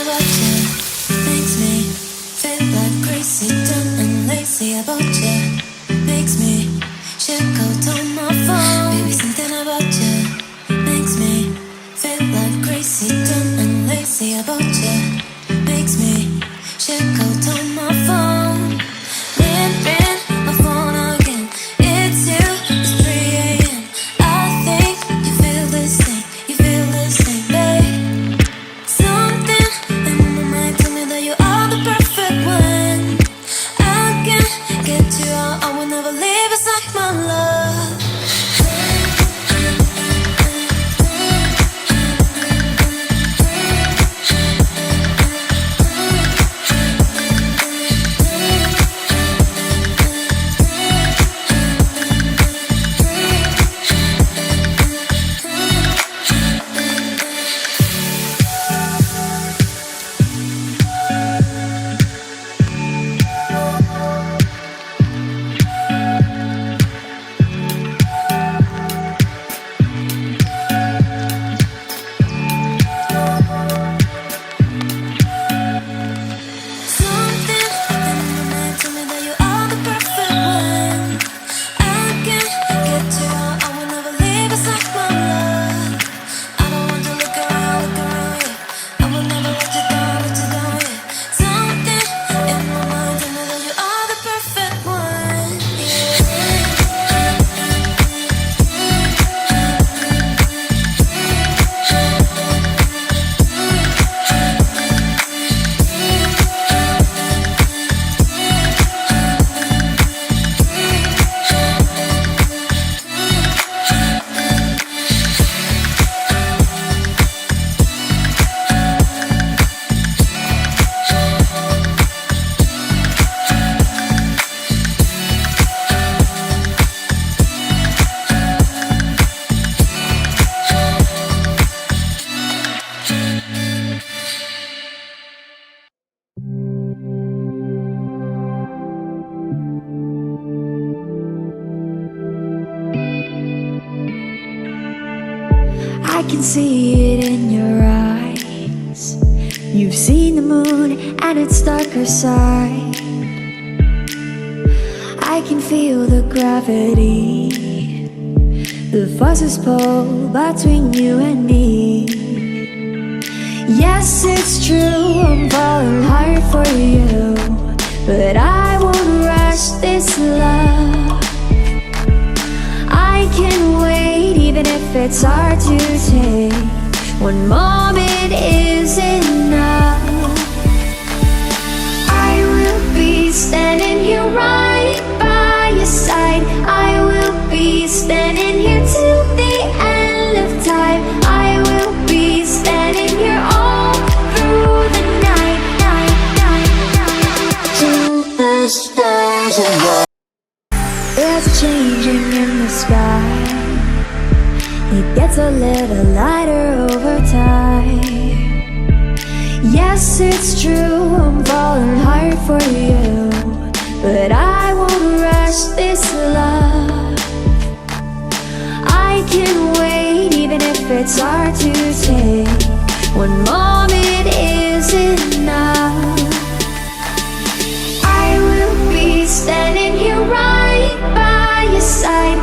about you makes me feel like crazy, dumb and lazy about you. Makes me check out on my phone. Baby, something about you makes me feel like crazy, dumb and lazy about you. Makes me check out on my phone. Ring my phone again. It's you. It's 3 a.m. I think you feel the same. You feel the same, babe. Something in my mind tell me that you are the perfect one. I can't get you out. I will never leave aside my love. I can see it in your eyes. You've seen the moon and its darker side. I can feel the gravity, the forces pull between you and me. Yes, it's true, I'm falling hard for you, but I won't rush this love. I can wait even if it's hard to take. One moment is enough. I will be standing here right by your side. I will be standing here till the end of time. I will be standing here all through the night, till the stars arise. There's a changing in the sky. It gets a little lighter over time. Yes, it's true, I'm falling hard for you, but I won't rush this love. I can wait even if it's hard to take. One moment is enough. I will be standing here right by your side.